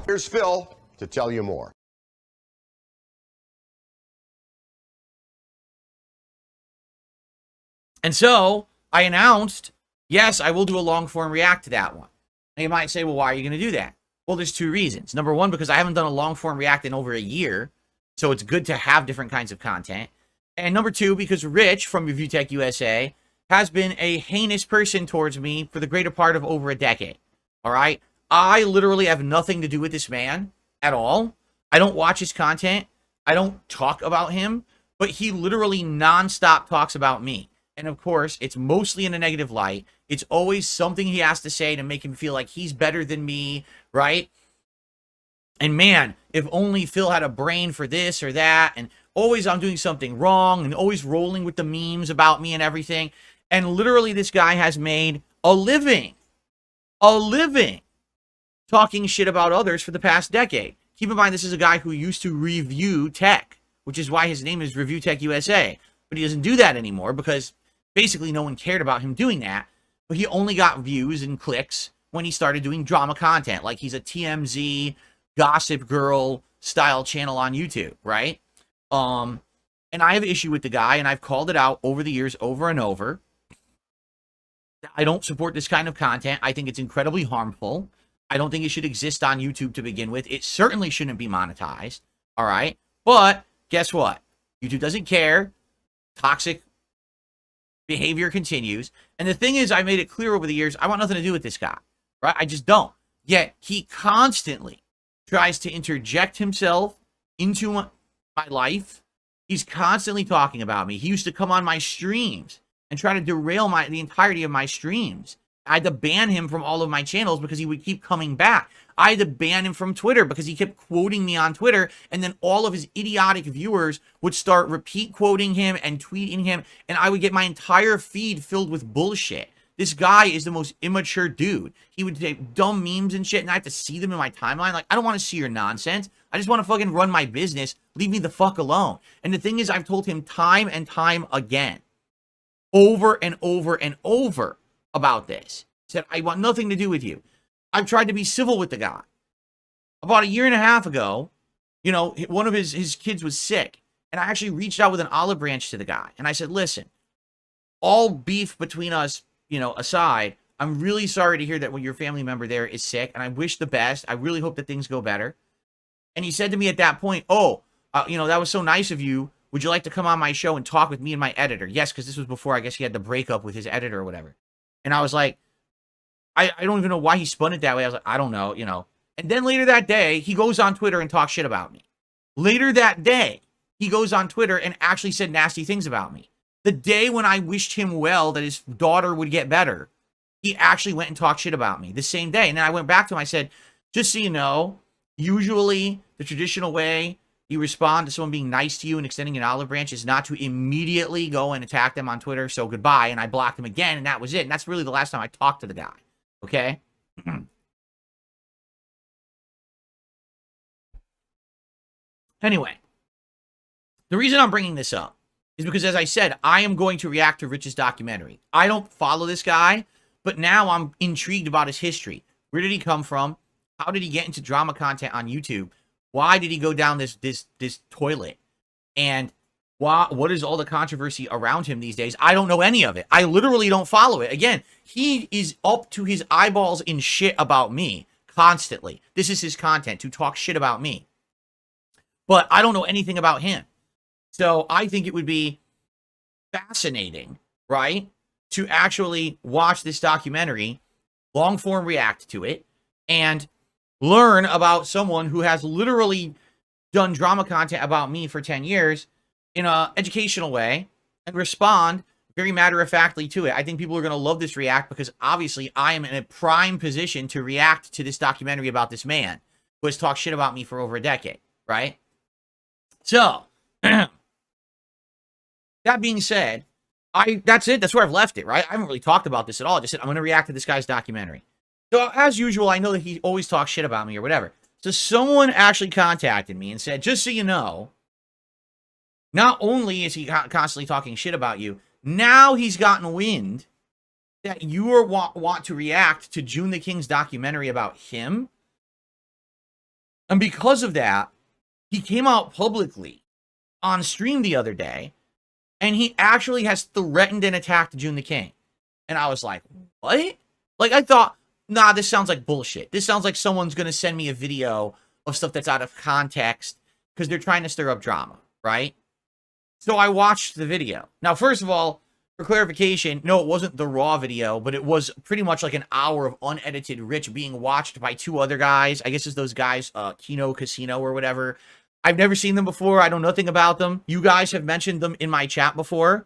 Here's Phil to tell you more. And so I announced, yes, I will do a long form react to that one. And you might say, well, why are you going to do that? Well, there's two reasons. Number one, because I haven't done a long form react in over a year. So it's good to have different kinds of content. And number two, because Rich from Review Tech USA has been a heinous person towards me for the greater part of over a decade. All right. I literally have nothing to do with this man at all. I don't watch his content. I don't talk about him, but he literally nonstop talks about me. And of course, it's mostly in a negative light. It's always something he has to say to make him feel like he's better than me, right? And man, if only Phil had a brain for this or that, and always I'm doing something wrong, and always rolling with the memes about me and everything. And literally this guy has made a living talking shit about others for the past decade. Keep in mind, this is a guy who used to review tech, which is why his name is Review Tech USA. But he doesn't do that anymore because basically no one cared about him doing that. But he only got views and clicks when he started doing drama content. Like he's a TMZ Gossip Girl style channel on YouTube, right? And I have an issue with the guy, and I've called it out over the years over and over. I don't support this kind of content. I think it's incredibly harmful. I don't think it should exist on YouTube to begin with. It certainly shouldn't be monetized, all right? But guess what? YouTube doesn't care. Toxic behavior continues. And the thing is, I made it clear over the years, I want nothing to do with this guy, right? I just don't. Yet he constantly tries to interject himself into my life. He's constantly talking about me. He used to come on my streams and try to derail the entirety of my streams. I had to ban him from all of my channels because he would keep coming back. I had to ban him from Twitter because he kept quoting me on Twitter, and then all of his idiotic viewers would start repeat quoting him and tweeting him, and I would get my entire feed filled with bullshit. This guy is the most immature dude. He would take dumb memes and shit, and I have to see them in my timeline. Like, I don't want to see your nonsense. I just want to fucking run my business. Leave me the fuck alone. And the thing is, I've told him time and time again, over and over and over, about this. Said, I want nothing to do with you. I've tried to be civil with the guy. About a year and a half ago, you know, one of his kids was sick. And I actually reached out with an olive branch to the guy. And I said, listen, all beef between us, you know, aside, I'm really sorry to hear that when your family member there is sick. And I wish the best. I really hope that things go better. And he said to me at that point, you know, that was so nice of you. Would you like to come on my show and talk with me and my editor? Yes, because this was before, I guess, he had the breakup with his editor or whatever. And I was like, I don't even know why he spun it that way. I was like, I don't know, you know. And then later that day, he goes on Twitter and talks shit about me. Later that day, he goes on Twitter and actually said nasty things about me. The day when I wished him well, that his daughter would get better, he actually went and talked shit about me the same day. And then I went back to him. I said, just so you know, usually the traditional way you respond to someone being nice to you and extending an olive branch is not to immediately go and attack them on Twitter. So goodbye. And I blocked him again, and that was it. And that's really the last time I talked to the guy. Okay? Anyway, the reason I'm bringing this up is because, as I said, I am going to react to Rich's documentary. I don't follow this guy, but now I'm intrigued about his history. Where did he come from? How did he get into drama content on YouTube? Why did he go down this toilet? And what is all the controversy around him these days? I don't know any of it. I literally don't follow it. Again, he is up to his eyeballs in shit about me constantly. This is his content, to talk shit about me. But I don't know anything about him. So I think it would be fascinating, right, to actually watch this documentary, long form react to it, and learn about someone who has literally done drama content about me for 10 years in an educational way and respond very matter-of-factly to it. I think people are going to love this react because obviously I am in a prime position to react to this documentary about this man who has talked shit about me for over a decade, right? So, that being said, that's it. That's where I've left it, right? I haven't really talked about this at all. I just said I'm going to react to this guy's documentary. So, as usual, I know that he always talks shit about me or whatever. So, someone actually contacted me and said, just so you know, Not only is he constantly talking shit about you, now he's gotten wind that you are want to react to June the King's documentary about him. And because of that, he came out publicly on stream the other day, and he actually has threatened and attacked June the King. And I was like, what? Like, I thought, nah, this sounds like bullshit. This sounds like someone's going to send me a video of stuff that's out of context because they're trying to stir up drama, right? So I watched the video. Now, first of all, for clarification, no, it wasn't the raw video, but it was pretty much like an hour of unedited Rich being watched by two other guys. I guess it's those guys, Kino Casino or whatever. I've never seen them before. I know nothing about them. You guys have mentioned them in my chat before,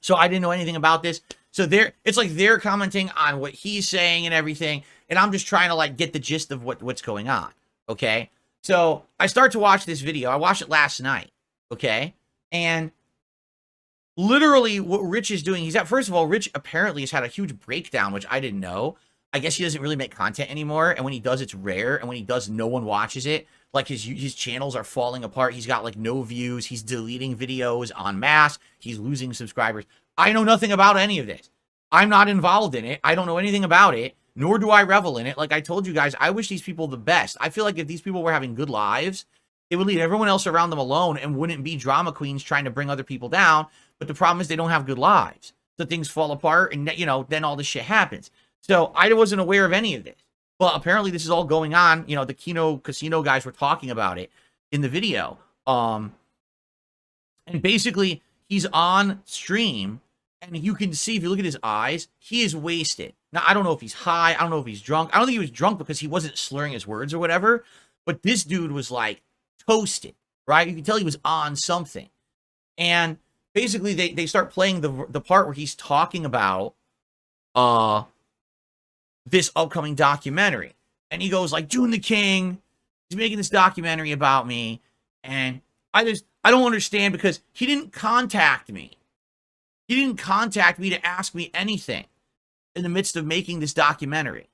so I didn't know anything about this. So it's like they're commenting on what he's saying and everything, and I'm just trying to like get the gist of what's going on. Okay, so I start to watch this video. I watched it last night. Okay, and literally what Rich is doing, first of all, Rich apparently has had a huge breakdown, which I didn't know. I guess he doesn't really make content anymore, and when he does, it's rare, and when he does, no one watches it. Like, his channels are falling apart. He's got, like, no views. He's deleting videos en masse. He's losing subscribers. I know nothing about any of this. I'm not involved in it. I don't know anything about it, nor do I revel in it. Like I told you guys, I wish these people the best. I feel like if these people were having good lives, it would leave everyone else around them alone and wouldn't be drama queens trying to bring other people down. But the problem is they don't have good lives. So things fall apart, and, you know, then all this shit happens. So I wasn't aware of any of this. Well, apparently this is all going on. You know, the Kino Casino guys were talking about it in the video. And basically, he's on stream, and you can see, if you look at his eyes, he is wasted. Now, I don't know if he's high. I don't know if he's drunk. I don't think he was drunk because he wasn't slurring his words or whatever. But this dude was, like, toasted, right? You can tell he was on something. And basically, they start playing the part where he's talking about this upcoming documentary. And he goes like, June the King, he's making this documentary about me. And I don't understand, because he didn't contact me. He didn't contact me to ask me anything in the midst of making this documentary,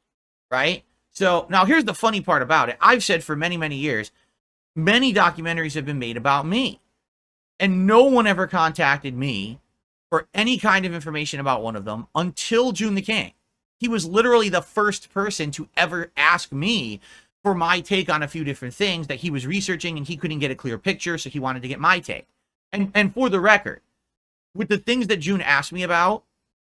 right? So now here's the funny part about it. I've said for many, many years, many documentaries have been made about me. And no one ever contacted me for any kind of information about one of them until June the King. He was literally the first person to ever ask me for my take on a few different things that he was researching, and he couldn't get a clear picture, so he wanted to get my take. And for the record, with the things that June asked me about,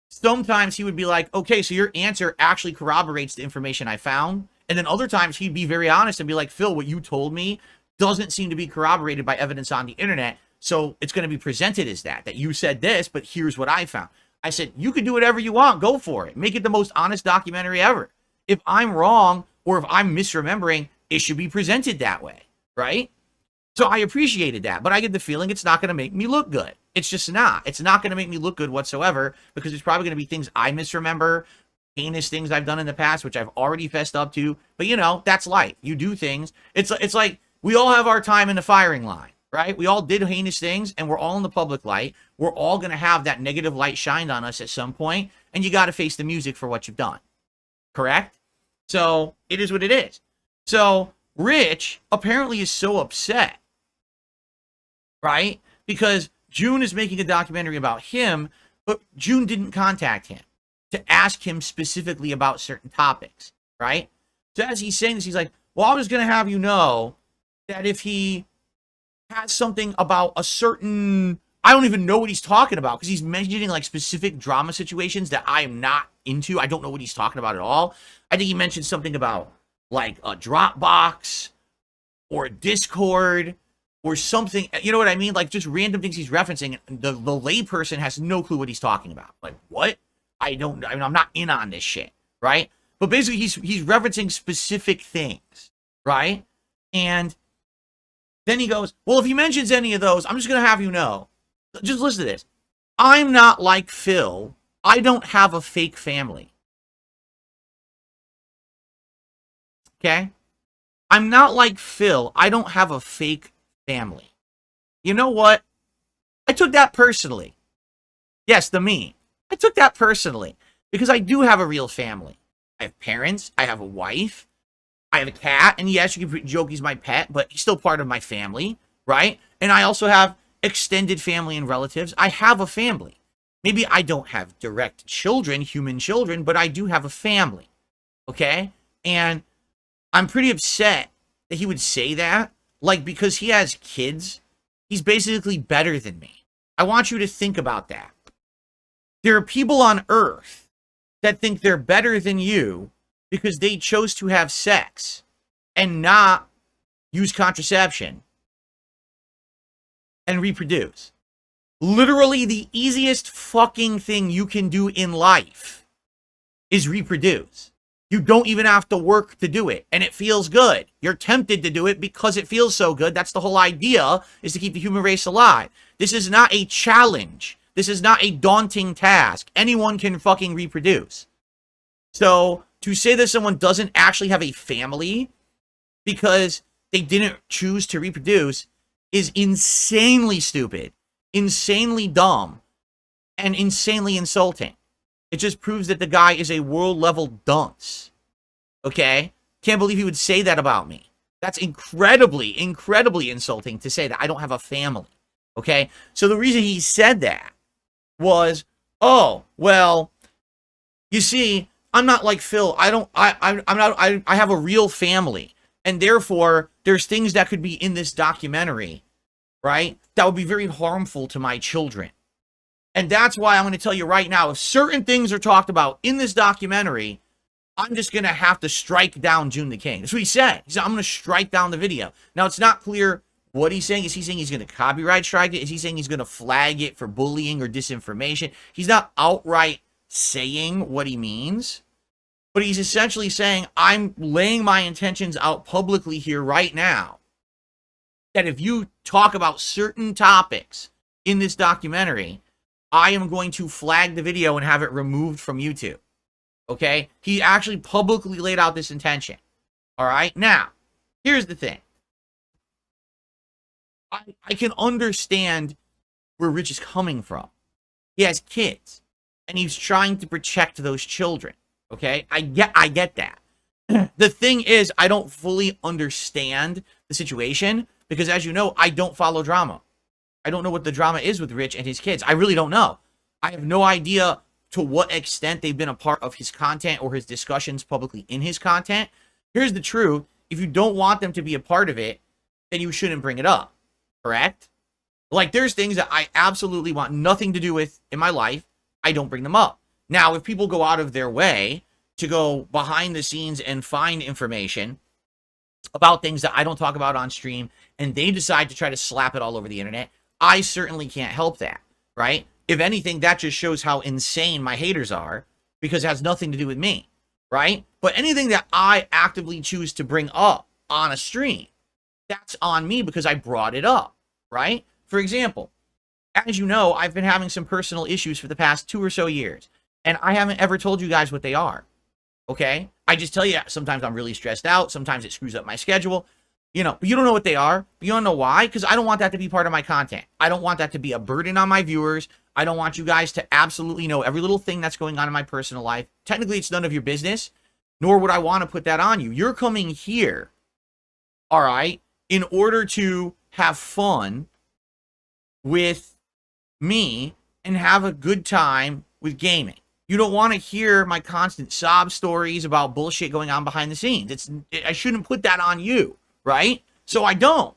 sometimes he would be like, okay, so your answer actually corroborates the information I found. And then other times he'd be very honest and be like, Phil, what you told me doesn't seem to be corroborated by evidence on the internet. So it's going to be presented as that you said this, but here's what I found. I said, you can do whatever you want. Go for it. Make it the most honest documentary ever. If I'm wrong or if I'm misremembering, it should be presented that way, right? So I appreciated that, but I get the feeling it's not going to make me look good. It's just not. It's not going to make me look good whatsoever, because it's probably going to be things I misremember, heinous things I've done in the past, which I've already fessed up to. But, you know, that's life. You do things. It's like we all have our time in the firing line. Right? We all did heinous things, and we're all in the public light. We're all going to have that negative light shined on us at some point, and you got to face the music for what you've done. Correct? So it is what it is. So Rich apparently is so upset, right? Because June is making a documentary about him, but June didn't contact him to ask him specifically about certain topics, right? So as he's saying this, he's like, well, I'm just going to have you know that if he has something about a certain, I don't even know what he's talking about, because he's mentioning like specific drama situations that I am not into. I don't know what he's talking about at all. I think he mentioned something about like a Dropbox or Discord or something. You know what I mean? Like just random things he's referencing. The layperson has no clue what he's talking about. Like, what? I'm not in on this shit, right? But basically he's referencing specific things, right? And then he goes, well, if he mentions any of those, I'm just going to have you know. Just listen to this. I'm not like Phil. I don't have a fake family. Okay? I'm not like Phil. I don't have a fake family. You know what? I took that personally. Yes, the me. I took that personally. Because I do have a real family. I have parents. I have a wife. I have a cat, and yes, you can joke he's my pet, but he's still part of my family, right? And I also have, extended family and relatives. I have a family. Maybe I don't have direct children, human children, but I do have a family. Okay? And I'm pretty upset that he would say that. Like, because he has kids, he's basically better than me. I want you to think about that. There are people on Earth that think they're better than you because they chose to have sex and not use contraception and reproduce. Literally the easiest fucking thing you can do in life is reproduce. You don't even have to work to do it, and it feels good. You're tempted to do it because it feels so good. That's the whole idea, is to keep the human race alive. This is not a challenge. This is not a daunting task. Anyone can fucking reproduce. So, to say that someone doesn't actually have a family because they didn't choose to reproduce is insanely stupid, insanely dumb, and insanely insulting. It just proves that the guy is a world-level dunce. Okay? Can't believe he would say that about me. That's incredibly, incredibly insulting to say that I don't have a family. Okay? So the reason he said that was, oh, well, you see, I'm not like Phil. I have a real family. And therefore, there's things that could be in this documentary, right, that would be very harmful to my children. And that's why I'm going to tell you right now, if certain things are talked about in this documentary, I'm just going to have to strike down June the King. That's what he said. He said, I'm going to strike down the video. Now, it's not clear what he's saying. Is he saying he's going to copyright strike it? Is he saying he's going to flag it for bullying or disinformation? He's not outright saying what he means, but he's essentially saying, I'm laying my intentions out publicly here right now, that if you talk about certain topics in this documentary, I am going to flag the video and have it removed from YouTube. Okay? He actually publicly laid out this intention. All right? Now, here's the thing. I can understand where Rich is coming from. He has kids, and he's trying to protect those children. Okay? I get that. The thing is, I don't fully understand the situation because, as you know, I don't follow drama. I don't know what the drama is with Rich and his kids. I really don't know. I have no idea to what extent they've been a part of his content or his discussions publicly in his content. Here's the truth. If you don't want them to be a part of it, then you shouldn't bring it up. Correct? Like, there's things that I absolutely want nothing to do with in my life. I don't bring them up. Now, if people go out of their way to go behind the scenes and find information about things that I don't talk about on stream, and they decide to try to slap it all over the internet, I certainly can't help that, right? If anything, that just shows how insane my haters are, because it has nothing to do with me, right? But anything that I actively choose to bring up on a stream, that's on me because I brought it up, right? For example, as you know, I've been having some personal issues for the past 2 or so years, and I haven't ever told you guys what they are, okay? I just tell you, sometimes I'm really stressed out, sometimes it screws up my schedule. You know, you don't know what they are. You don't know why? Because I don't want that to be part of my content. I don't want that to be a burden on my viewers. I don't want you guys to absolutely know every little thing that's going on in my personal life. Technically, it's none of your business, nor would I want to put that on you. You're coming here, all right, in order to have fun with me and have a good time with gaming. You don't want to hear my constant sob stories about bullshit going on behind the scenes. I shouldn't put that on you. Right? So I don't.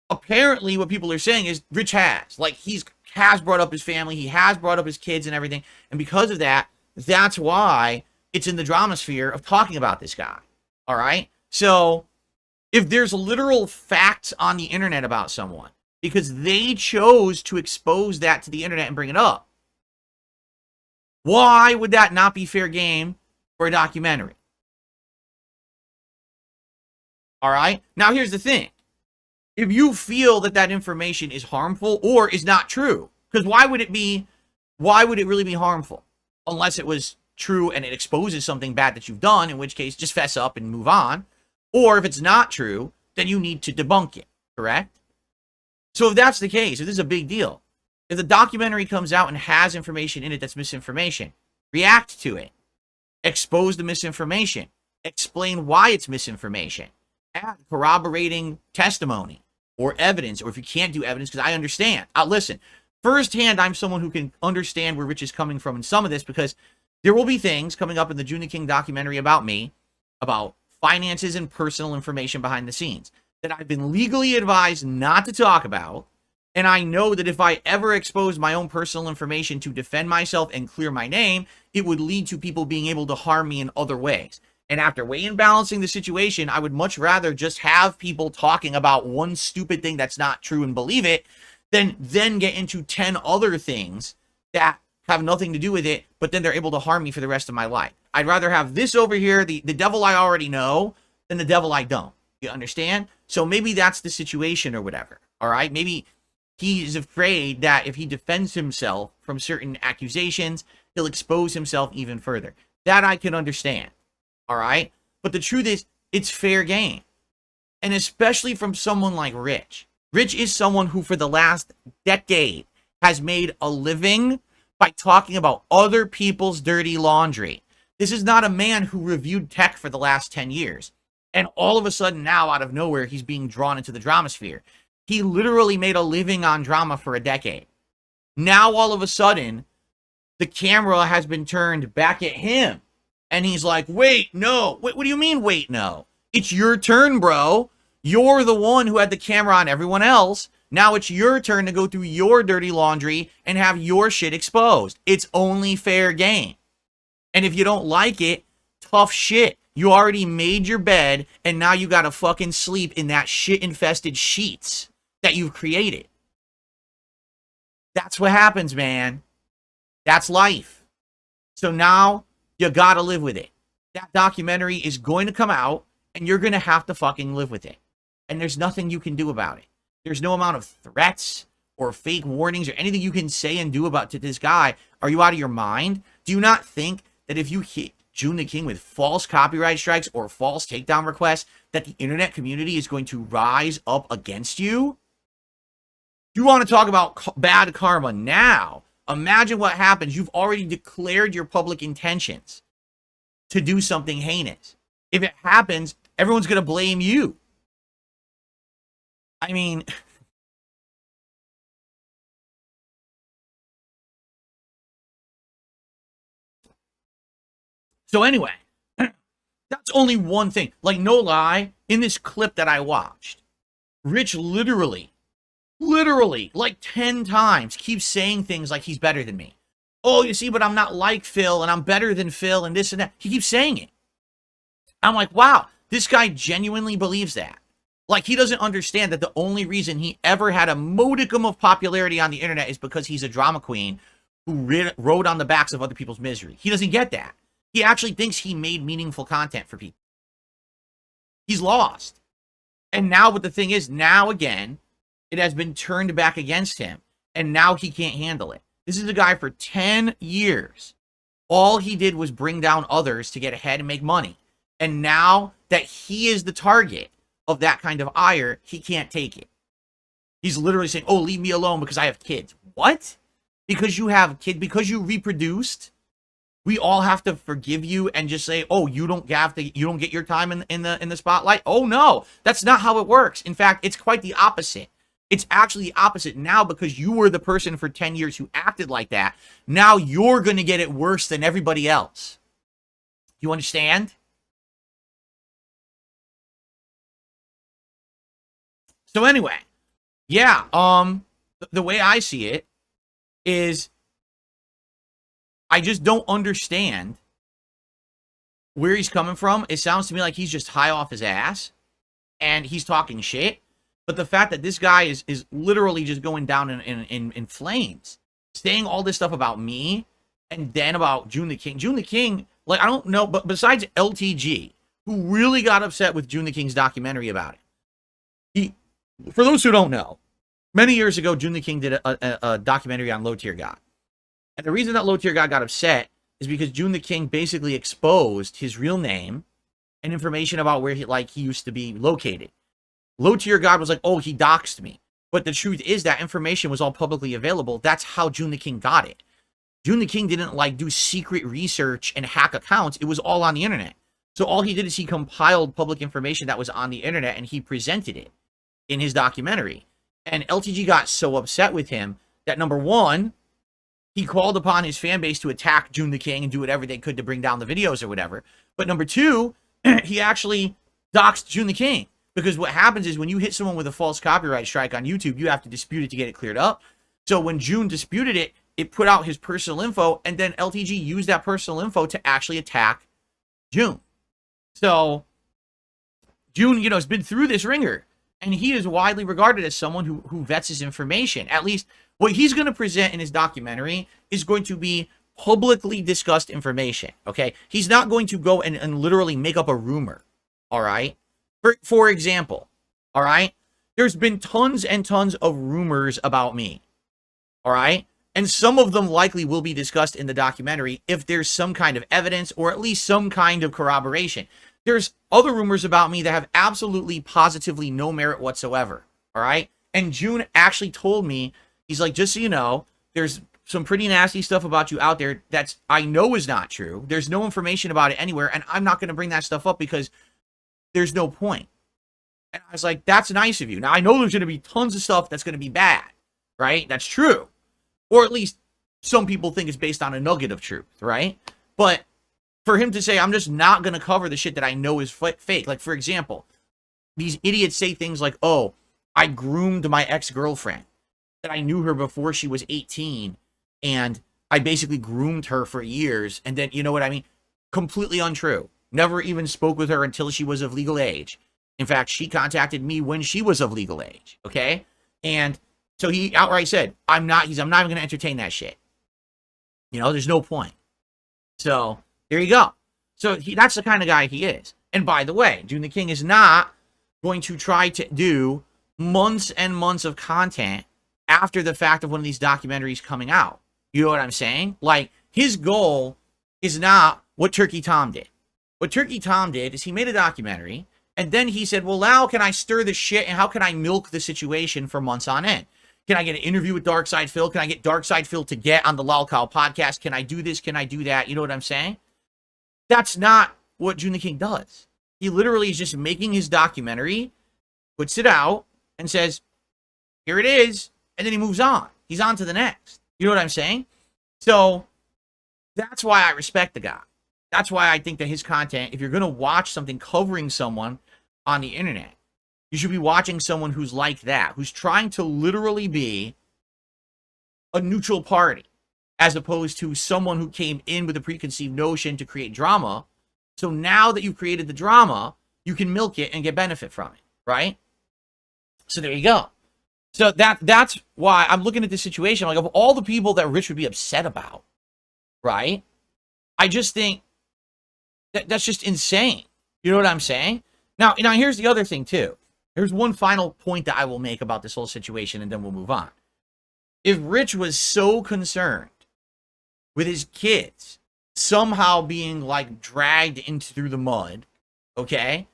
Apparently, what people are saying is Rich has. Like, has brought up his family. He has brought up his kids and everything. And because of that, that's why it's in the drama sphere of talking about this guy. All right? So, if there's literal facts on the internet about someone, because they chose to expose that to the internet and bring it up, why would that not be fair game for a documentary? All right. Now, here's the thing. If you feel that that information is harmful or is not true, because why would it really be harmful? Unless it was true and it exposes something bad that you've done, in which case just fess up and move on. Or if it's not true, then you need to debunk it. Correct? So if that's the case, if this is a big deal, if the documentary comes out and has information in it that's misinformation, react to it. Expose the misinformation. Explain why it's misinformation. Add corroborating testimony. or evidence, or if you can't do evidence, because I understand. Listen, firsthand, I'm someone who can understand where Rich is coming from in some of this, because there will be things coming up in the June the King documentary about me, about finances and personal information behind the scenes that I've been legally advised not to talk about. And I know that if I ever expose my own personal information to defend myself and clear my name, it would lead to people being able to harm me in other ways. And after weighing and balancing the situation, I would much rather just have people talking about one stupid thing that's not true and believe it than then get into 10 other things that have nothing to do with it, but then they're able to harm me for the rest of my life. I'd rather have this over here, the devil I already know, than the devil I don't. You understand? So maybe that's the situation or whatever. All right? Maybe he is afraid that if he defends himself from certain accusations, he'll expose himself even further. That I can understand. All right? But the truth is, it's fair game. And especially from someone like Rich. Rich is someone who for the last decade has made a living by talking about other people's dirty laundry. This is not a man who reviewed tech for the last 10 years. And all of a sudden now, out of nowhere, he's being drawn into the drama sphere. He literally made a living on drama for a decade. Now, all of a sudden, the camera has been turned back at him. And he's like, wait, no. What do you mean, wait, no? It's your turn, bro. You're the one who had the camera on everyone else. Now it's your turn to go through your dirty laundry and have your shit exposed. It's only fair game. And if you don't like it, tough shit. You already made your bed, and now you gotta fucking sleep in that shit-infested sheets that you've created. That's what happens, man. That's life. So now you gotta live with it. That documentary is going to come out, and you're gonna have to fucking live with it. And there's nothing you can do about it. There's no amount of threats or fake warnings or anything you can say and do about to this guy. Are you out of your mind? Do you not think that if you hit June the King with false copyright strikes or false takedown requests, that the internet community is going to rise up against you? You want to talk about bad karma now? Imagine what happens. You've already declared your public intentions to do something heinous. If it happens, everyone's going to blame you. I mean, so anyway, that's only one thing. Like, no lie, in this clip that I watched, Rich literally, like 10 times keeps saying things like he's better than me. Oh, you see, but I'm not like Phil, and I'm better than Phil, and this and that. He keeps saying it. I'm like, wow, this guy genuinely believes that. Like, he doesn't understand that the only reason he ever had a modicum of popularity on the internet is because he's a drama queen who rode on the backs of other people's misery. He doesn't get that. He actually thinks he made meaningful content for people. He's lost. And now what the thing is, now again, it has been turned back against him. And now he can't handle it. This is a guy for 10 years. All he did was bring down others to get ahead and make money. And now that he is the target of that kind of ire, he can't take it. He's literally saying, oh, leave me alone because I have kids. What? Because you have kids, because you reproduced, we all have to forgive you and just say, oh, you don't get your time in the spotlight? Oh no, that's not how it works. In fact, it's quite the opposite. It's actually the opposite now, because you were the person for 10 years who acted like that. Now you're going to get it worse than everybody else. You understand? So anyway, yeah, the way I see it is I just don't understand where he's coming from. It sounds to me like he's just high off his ass and he's talking shit. But the fact that this guy is literally just going down in flames, saying all this stuff about me and then about June the King. June the King, like, I don't know, but besides LTG, who really got upset with June the King's documentary about it. For those who don't know, many years ago, June the King did a documentary on Low Tier God. And the reason that Low Tier God got upset is because June the King basically exposed his real name and information about where he used to be located. Low Tier God was like, oh, he doxed me. But the truth is that information was all publicly available. That's how June the King got it. June the King didn't do secret research and hack accounts. It was all on the internet. So all he did is he compiled public information that was on the internet and he presented it. in his documentary. And LTG got so upset with him that, number one, he called upon his fan base to attack June the King and do whatever they could to bring down the videos or whatever. But number two, he actually doxed June the King. Because what happens is when you hit someone with a false copyright strike on YouTube, you have to dispute it to get it cleared up. So when June disputed it, it put out his personal info, and then LTG used that personal info to actually attack June. So June, has been through this ringer, and he is widely regarded as someone who vets his information. At least what he's going to present in his documentary is going to be publicly discussed information, okay? He's not going to go and literally make up a rumor, all right? For example, all right? There's been tons and tons of rumors about me, all right? And some of them likely will be discussed in the documentary if there's some kind of evidence or at least some kind of corroboration. There's other rumors about me that have absolutely, positively no merit whatsoever, all right? And June actually told me, he's like, just so you know, there's some pretty nasty stuff about you out there that's I know is not true. There's no information about it anywhere, and I'm not going to bring that stuff up because there's no point. And I was like, that's nice of you. Now, I know there's going to be tons of stuff that's going to be bad, right? That's true. Or at least some people think it's based on a nugget of truth, right? But for him to say, I'm just not going to cover the shit that I know is fake. Like, for example, these idiots say things like, oh, I groomed my ex-girlfriend, that I knew her before she was 18, and I basically groomed her for years, and then, you know what I mean? Completely untrue. Never even spoke with her until she was of legal age. In fact, she contacted me when she was of legal age, okay? And so he outright said, I'm not even going to entertain that shit. There's no point. So there you go. So that's the kind of guy he is. And by the way, June the King is not going to try to do months and months of content after the fact of one of these documentaries coming out. You know what I'm saying? Like, his goal is not what Turkey Tom did. What Turkey Tom did is he made a documentary, and then he said, well, now can I stir the shit, and how can I milk the situation for months on end? Can I get an interview with Darkside Phil? Can I get Darkside Phil to get on the Lolcow podcast? Can I do this? Can I do that? You know what I'm saying? That's not what June the King does. He literally is just making his documentary, puts it out, and says, here it is, and then he moves on. He's on to the next. You know what I'm saying? So that's why I respect the guy. That's why I think that his content, if you're going to watch something covering someone on the internet, you should be watching someone who's like that, who's trying to literally be a neutral party, as opposed to someone who came in with a preconceived notion to create drama. So now that you've created the drama, you can milk it and get benefit from it, right? So there you go. So that's why I'm looking at this situation. Like, of all the people that Rich would be upset about, right? I just think that's just insane. You know what I'm saying? Now, here's the other thing, too. There's one final point that I will make about this whole situation, and then we'll move on. If Rich was so concerned with his kids somehow being, like, dragged through the mud, okay,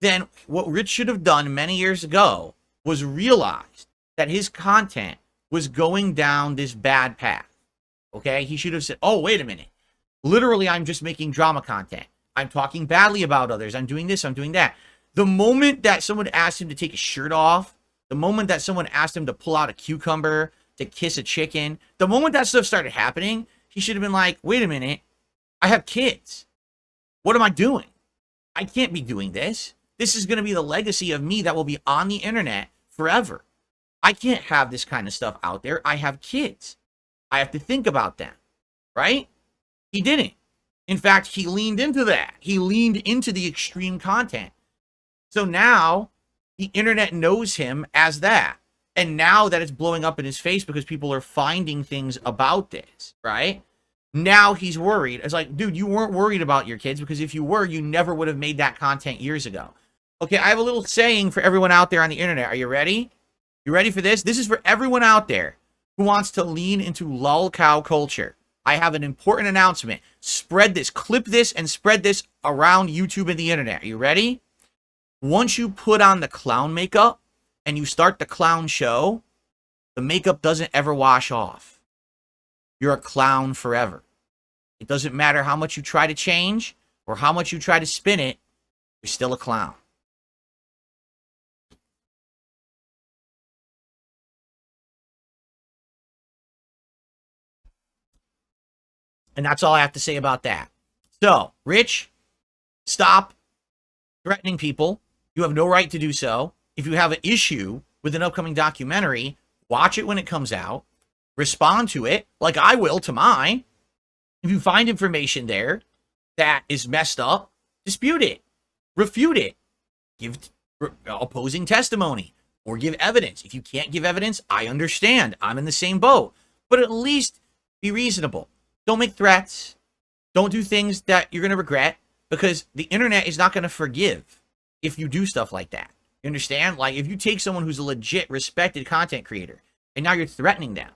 then what Rich should have done many years ago was realized that his content was going down this bad path, okay? He should have said, oh, wait a minute. Literally, I'm just making drama content. I'm talking badly about others. I'm doing this. I'm doing that. The moment that someone asked him to take his shirt off, the moment that someone asked him to pull out a cucumber, to kiss a chicken, the moment that stuff started happening, he should have been like, wait a minute. I have kids. What am I doing? I can't be doing this. This is going to be the legacy of me that will be on the internet forever. I can't have this kind of stuff out there. I have kids. I have to think about them, right? He didn't. In fact, he leaned into that. He leaned into the extreme content. So now the internet knows him as that. And now that it's blowing up in his face because people are finding things about this, right? Now he's worried. It's like, dude, you weren't worried about your kids, because if you were, you never would have made that content years ago. Okay, I have a little saying for everyone out there on the internet. Are you ready? You ready for this? This is for everyone out there who wants to lean into lolcow culture. I have an important announcement. Spread this, clip this, and spread this around YouTube and the internet. Are you ready? Once you put on the clown makeup and you start the clown show, the makeup doesn't ever wash off. You're a clown forever. It doesn't matter how much you try to change or how much you try to spin it, you're still a clown. And that's all I have to say about that. So, Rich, stop threatening people. You have no right to do so. If you have an issue with an upcoming documentary, watch it when it comes out. Respond to it, like I will to mine. If you find information there that is messed up, dispute it. Refute it. Give opposing testimony or give evidence. If you can't give evidence, I understand. I'm in the same boat. But at least be reasonable. Don't make threats. Don't do things that you're going to regret, because the internet is not going to forgive if you do stuff like that. You understand? Like, if you take someone who's a legit, respected content creator and now you're threatening them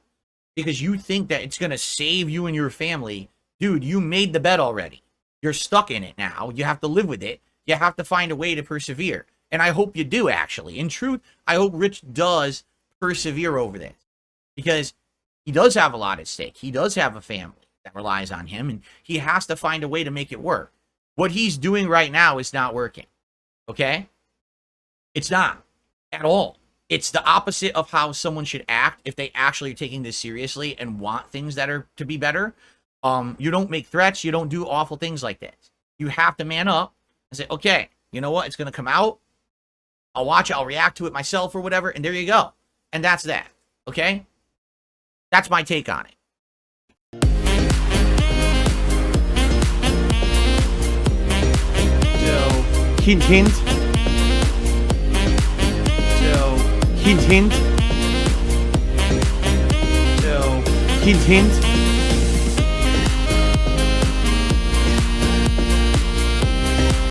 because you think that it's going to save you and your family, dude, you made the bet already. You're stuck in it now. You have to live with it. You have to find a way to persevere. And I hope you do, actually. In truth, I hope Rich does persevere over this, because he does have a lot at stake. He does have a family that relies on him, and he has to find a way to make it work. What he's doing right now is not working, okay? It's not at all. It's the opposite of how someone should act if they actually are taking this seriously and want things that are to be better. You don't make threats. You don't do awful things like this. You have to man up and say, okay, you know what? It's going to come out. I'll watch it. I'll react to it myself or whatever. And there you go. And that's that. Okay? That's my take on it. So, hint, hint. So, hint, hint. So, hint, hint.